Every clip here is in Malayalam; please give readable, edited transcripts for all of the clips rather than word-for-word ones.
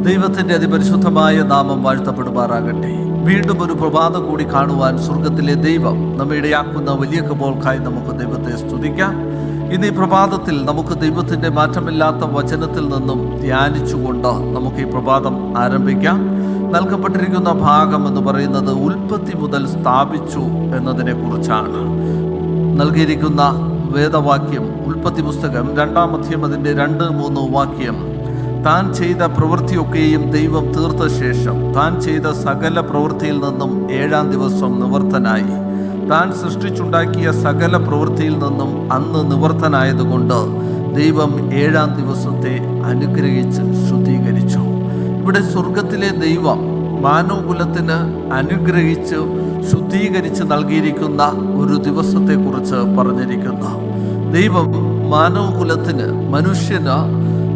ദൈവത്തിന്റെ അതിപരിശുദ്ധമായ നാമം വാഴ്ത്തപ്പെടുമാറാകട്ടെ. വീണ്ടും ഒരു പ്രഭാതം കൂടി കാണുവാൻ സ്വർഗത്തിലെ ദൈവം നമ്മെ ഇടയാക്കുന്ന വലിയ കൃപകൾക്കായി നമുക്ക് ദൈവത്തെ സ്തുതിക്കാം. ഇന്ന് ഈ പ്രഭാതത്തിൽ നമുക്ക് ദൈവത്തിന്റെ മാറ്റമില്ലാത്ത വചനത്തിൽ നിന്നും ധ്യാനിച്ചുകൊണ്ട് നമുക്ക് ഈ പ്രഭാതം ആരംഭിക്കാം. നൽകപ്പെട്ടിരിക്കുന്ന ഭാഗം എന്ന് പറയുന്നത് ഉൽപ്പത്തി മുതൽ സ്ഥാപിച്ചു എന്നതിനെ കുറിച്ചാണ്. നൽകിയിരിക്കുന്ന വേദവാക്യം ഉൽപ്പത്തി പുസ്തകം 2-ാം അധ്യായം അതിൻ്റെ 2-3 വാക്യം. താൻ ചെയ്ത പ്രവൃത്തിയൊക്കെയും ദൈവം തീർത്ത ശേഷം താൻ ചെയ്ത സകല പ്രവൃത്തിയിൽ നിന്നും 7-ാം ദിവസം നിവർത്തനായി. താൻ സൃഷ്ടിച്ചുണ്ടാക്കിയ സകല പ്രവൃത്തിയിൽ നിന്നും അന്ന് നിവർത്തനായതുകൊണ്ട് ദൈവം 7-ാം ദിവസത്തെ അനുഗ്രഹിച്ച് ശുദ്ധീകരിച്ചു. ഇവിടെ സ്വർഗത്തിലെ ദൈവം മാനവകുലത്തിന് അനുഗ്രഹിച്ച് ശുദ്ധീകരിച്ച് നൽകിയിരിക്കുന്ന ഒരു ദിവസത്തെക്കുറിച്ച് പറഞ്ഞിരിക്കുന്നു. ദൈവം മാനവകുലത്തിന്, മനുഷ്യന്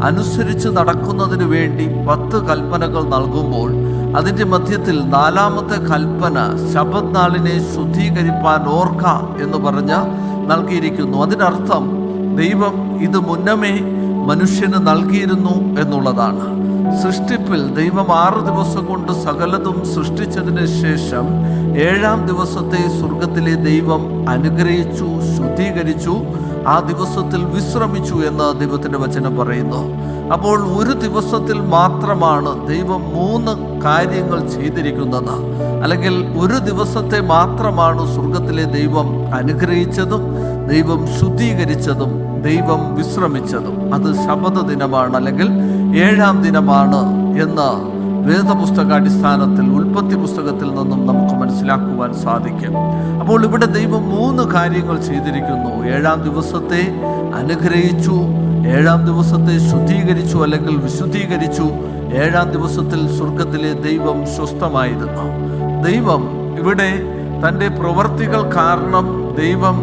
അനുസരിച്ച് നടക്കുന്നതിന് വേണ്ടി 10 കൽപ്പനകൾ നൽകുമ്പോൾ അതിൻ്റെ മധ്യത്തിൽ 4-ാമത്തെ കൽപ്പന ശബ്ബത്ത് നാളിനെ ശുദ്ധീകരിപ്പാൻ ഓർക്ക എന്ന് പറഞ്ഞ് നൽകിയിരിക്കുന്നു. അതിനർത്ഥം ദൈവം ഇത് മുന്നമേ മനുഷ്യന് നൽകിയിരുന്നു എന്നുള്ളതാണ്. സൃഷ്ടിപ്പിൽ ദൈവം 6 ദിവസം കൊണ്ട് സകലതും സൃഷ്ടിച്ചതിന് ശേഷം 7-ാം ദിവസത്തെ സ്വർഗത്തിലെ ദൈവം അനുഗ്രഹിച്ചു, ശുദ്ധീകരിച്ചു. ആ ദിവസത്തിൽ വിശ്രമിച്ചു എന്ന് ദൈവത്തിൻ്റെ വചനം പറയുന്നു. അപ്പോൾ ഒരു ദിവസത്തിൽ മാത്രമാണ് ദൈവം 3 കാര്യങ്ങൾ ചെയ്തിരിക്കുന്നത്. അല്ലെങ്കിൽ ഒരു ദിവസത്തെ മാത്രമാണ് സ്വർഗത്തിലെ ദൈവം അനുഗ്രഹിച്ചതും ദൈവം ശുദ്ധീകരിച്ചതും ദൈവം വിശ്രമിച്ചതും. അത് ശബ്ബത്ത് ദിനമാണ്, അല്ലെങ്കിൽ 7-ാം ദിനമാണ് എന്ന് വേദപുസ്തകാടിസ്ഥാനത്തിൽ ഉൽപ്പത്തി പുസ്തകത്തിൽ നിന്നും നമുക്ക് മനസ്സിലാക്കുവാൻ സാധിക്കും. അപ്പോൾ ഇവിടെ ദൈവം 3 കാര്യങ്ങൾ ചെയ്തിരിക്കുന്നു. 7-ാം ദിവസത്തെ അനുഗ്രഹിച്ചു, 7-ാം ദിവസത്തെ ശുദ്ധീകരിച്ചു അല്ലെങ്കിൽ വിശുദ്ധീകരിച്ചു. 7-ാം ദിവസത്തിൽ സ്വർഗത്തിലെ ദൈവം സ്വസ്ഥമായിരുന്നു. ദൈവം ഇവിടെ തൻ്റെ പ്രവർത്തികൾ കാരണം, ദൈവം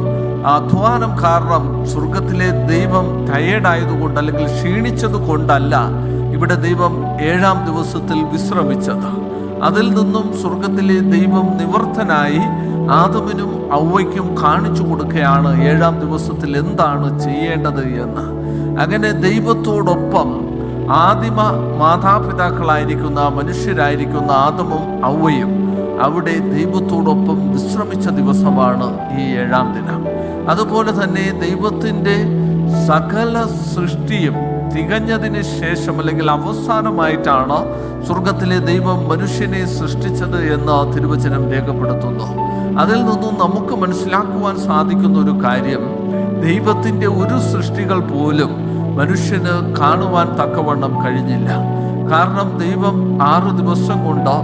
അധ്വാനം കാരണം സ്വർഗത്തിലെ ദൈവം ടയേർഡായതുകൊണ്ട് അല്ലെങ്കിൽ ക്ഷീണിച്ചത് കൊണ്ടല്ല ഇവിടെ ദൈവം 7-ാം ദിവസത്തിൽ വിശ്രമിച്ചത്. അതിൽ നിന്നും സ്വർഗത്തിലെ ദൈവം നിവർത്തനായി ആദമിനും ഔവയ്ക്കും കാണിച്ചു കൊടുക്കുകയാണ് 7-ാം ദിവസത്തിൽ എന്താണ് ചെയ്യേണ്ടത് എന്ന്. അങ്ങനെ ദൈവത്തോടൊപ്പം ആദിമ മാതാപിതാക്കളായിരിക്കുന്ന മനുഷ്യരായിരിക്കുന്ന ആദമും ഔവയും അവിടെ ദൈവത്തോടൊപ്പം വിശ്രമിച്ച ദിവസമാണ് ഈ 7-ാം ദിനം. അതുപോലെ തന്നെ ദൈവത്തിൻ്റെ സകല സൃഷ്ടിയും തികഞ്ഞതിന് ശേഷം അല്ലെങ്കിൽ അവസാനമായിട്ടാണ് സ്വർഗത്തിലെ ദൈവം മനുഷ്യനെ സൃഷ്ടിച്ചത് എന്ന് തിരുവചനം രേഖപ്പെടുത്തുന്നു. അതിൽ നിന്നും നമുക്ക് മനസ്സിലാക്കുവാൻ സാധിക്കുന്ന ഒരു കാര്യം, ദൈവത്തിൻ്റെ ഒരു സൃഷ്ടികൾ പോലും മനുഷ്യന് കാണുവാൻ തക്കവണ്ണം കഴിഞ്ഞില്ല. കാരണം ദൈവം 6 ദിവസം കൊണ്ട്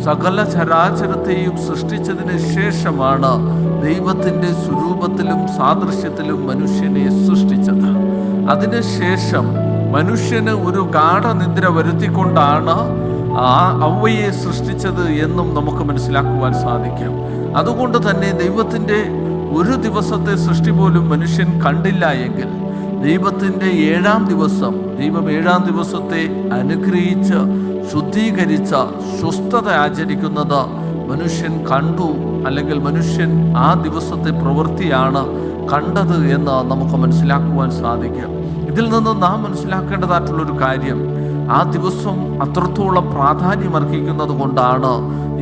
സകല ചരാചരത്തെയും സൃഷ്ടിച്ചതിന് ശേഷമാണ് ദൈവത്തിൻ്റെ സ്വരൂപത്തിലും സാദൃശ്യത്തിലും മനുഷ്യനെ സൃഷ്ടിച്ചത്. അതിനുശേഷം മനുഷ്യന് ഒരു ഗാഢനിദ്ര വരുത്തിക്കൊണ്ടാണ് ആ ഔവയെ സൃഷ്ടിച്ചത് എന്നും നമുക്ക് മനസ്സിലാക്കുവാൻ സാധിക്കും. അതുകൊണ്ട് തന്നെ ദൈവത്തിൻ്റെ ഒരു ദിവസത്തെ സൃഷ്ടി പോലും മനുഷ്യൻ കണ്ടില്ല എങ്കിൽ ദൈവത്തിൻ്റെ 7-ാം ദിവസം, ദൈവം 7-ാം ദിവസത്തെ അനുഗ്രഹിച്ച് ശുദ്ധീകരിച്ച സ്വസ്ഥത ആചരിക്കുന്നത് മനുഷ്യൻ കണ്ടു, അല്ലെങ്കിൽ മനുഷ്യൻ ആ ദിവസത്തെ പ്രവൃത്തിയാണ് കണ്ടത് എന്ന് നമുക്ക് മനസ്സിലാക്കുവാൻ സാധിക്കും. ഇതിൽ നിന്ന് നാം മനസ്സിലാക്കേണ്ടതായിട്ടുള്ളൊരു കാര്യം, ആ ദിവസം അത്രത്തോളം പ്രാധാന്യം അർഹിക്കുന്നത് കൊണ്ടാണ്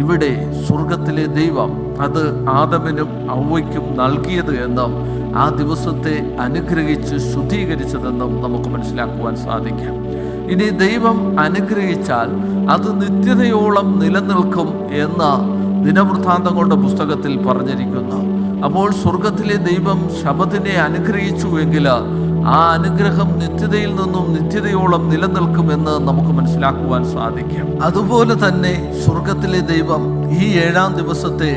ഇവിടെ സ്വർഗത്തിലെ ദൈവം അത് ആദമിനും ഔവയ്ക്കും നൽകിയത് എന്നും ആ ദിവസത്തെ അനുഗ്രഹിച്ച് ശുദ്ധീകരിച്ചതെന്നും നമുക്ക് മനസ്സിലാക്കുവാൻ സാധിക്കും. ഇനി ദൈവം അനുഗ്രഹിച്ചാൽ അത് നിത്യതയോളം നിലനിൽക്കും എന്ന് ദിനവൃത്താന്തങ്ങളുടെ പുസ്തകത്തിൽ പറഞ്ഞിരിക്കുന്നു. അപ്പോൾ സ്വർഗത്തിലെ ദൈവം ശബ്ബത്തിനെ അനുഗ്രഹിച്ചു എങ്കിൽ ആ അനുഗ്രഹം നിത്യതയിൽ നിന്നും നിത്യതയോളം നിലനിൽക്കുമെന്ന് നമുക്ക് മനസ്സിലാക്കുവാൻ സാധിക്കും. അതുപോലെ തന്നെ സ്വർഗത്തിലെ ദൈവം ഈ 7-ാം ദിവസത്തെ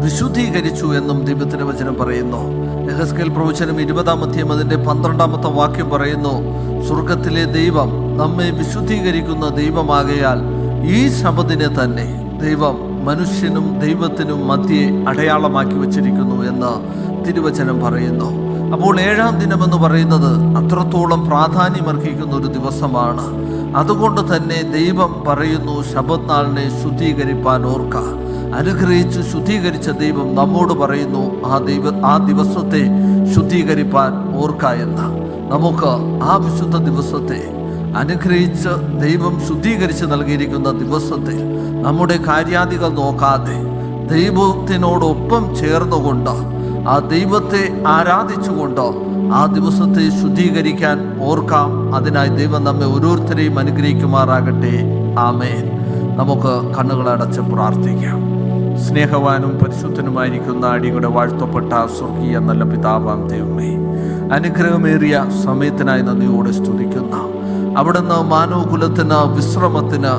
വിശുദ്ധീകരിച്ചു എന്നും ദൈവത്തിന്റെ വചനം പറയുന്നു. യെഹെസ്കേൽ പ്രവചനം 20-ാം അധ്യായം അതിൻ്റെ 12-ാമത്തെ വാക്യം പറയുന്നു, സ്വർഗത്തിലെ ദൈവം നമ്മെ വിശുദ്ധീകരിക്കുന്ന ദൈവമാകയാൽ ഈ ശബ്ബത്തിനെ തന്നെ ദൈവം മനുഷ്യനും ദൈവത്തിനും മധ്യേ അടയാളമാക്കി വച്ചിരിക്കുന്നു എന്ന് തിരുവചനം പറയുന്നു. അപ്പോൾ 7-ാം ദിനം എന്ന് പറയുന്നത് അത്രത്തോളം പ്രാധാന്യമർഹിക്കുന്ന ഒരു ദിവസമാണ്. അതുകൊണ്ട് തന്നെ ദൈവം പറയുന്നു, ശബ്ബത്ത് നാളിനെ ശുദ്ധീകരിപ്പാൻ ഓർക്ക. അനുഗ്രഹിച്ച് ശുദ്ധീകരിച്ച ദൈവം നമ്മോട് പറയുന്നു, ആ ദിവസത്തെ ശുദ്ധീകരിപ്പാൻ ഓർക്ക എന്ന്. നമുക്ക് ആ വിശുദ്ധ ദിവസത്തെ അനുഗ്രഹിച്ച് ദൈവം ശുദ്ധീകരിച്ച് നൽകിയിരിക്കുന്ന ദിവസത്തിൽ നമ്മുടെ കാര്യാദികൾ നോക്കാതെ ദൈവത്തിനോടൊപ്പം ചേർന്നുകൊണ്ട് ആ ദൈവത്തെ ആരാധിച്ചുകൊണ്ട് ആ ദിവസത്തെ ശുദ്ധീകരിക്കാൻ ഓർക്കാം. അതിനായി ദൈവം നമ്മെ ഓരോരുത്തരെയും അനുഗ്രഹിക്കുമാറാകട്ടെ. ആമേൻ. നമുക്ക് കണ്ണുകളടച്ച് പ്രാർത്ഥിക്കാം. സ്നേഹവാനും പരിശുദ്ധനുമായിരിക്കുന്ന അടിയുടെ വാഴ്ത്തപ്പെട്ട സ്വർഗീയ നല്ല പിതാവാം ദൈവമേ, അനുഗ്രഹമേറിയ സമയത്തിനായി നന്ദിയോടെ സ്തുതിക്കുന്ന അവിടുന്ന് മാനവകുലത്തിന് വിശ്രമത്തിന്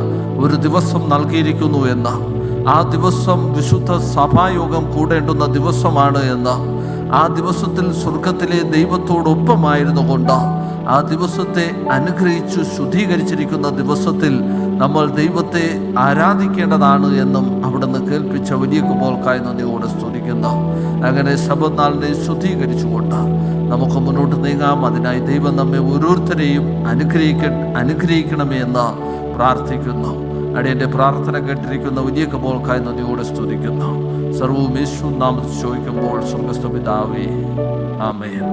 ഒരു ദിവസം നൽകിയിരിക്കുന്നു എന്ന്, ആ ദിവസം വിശുദ്ധ സഭായോഗം കൂടേണ്ടുന്ന ദിവസമാണ് എന്ന്, ആ ദിവസത്തിൽ സ്വർഗത്തിലെ ദൈവത്തോടൊപ്പമായിരുന്നു കൊണ്ട് ആ ദിവസത്തെ അനുഗ്രഹിച്ചു ശുദ്ധീകരിച്ചിരിക്കുന്ന ദിവസത്തിൽ നമ്മൾ ദൈവത്തെ ആരാധിക്കേണ്ടതാണ് എന്നും അവിടുന്ന് കേൾപ്പിച്ച വലിയ കൃപകൾക്കായി നന്ദിയോടെ സ്തുതിക്കുന്നു. അങ്ങനെ ശബത്ത് ശുദ്ധീകരിച്ചുകൊണ്ട് നമുക്ക് മുന്നോട്ട് നീങ്ങാം. അതിനായി ദൈവം നമ്മെ ഓരോരുത്തരെയും അനുഗ്രഹിക്കണമേ എന്ന് പ്രാർത്ഥിക്കുന്നു. അടിയന്റെ പ്രാർത്ഥന കേട്ടിരിക്കുന്ന വലിയ കൃപകൾക്കായി നന്ദിയോടെ സ്തുതിക്കുന്നു. സർവ്വവും യേശു നാമത്തിൽ ചോദിക്കുമ്പോൾ സ്വർഗ്ഗസ്ഥ പിതാവേ, ആമേൻ.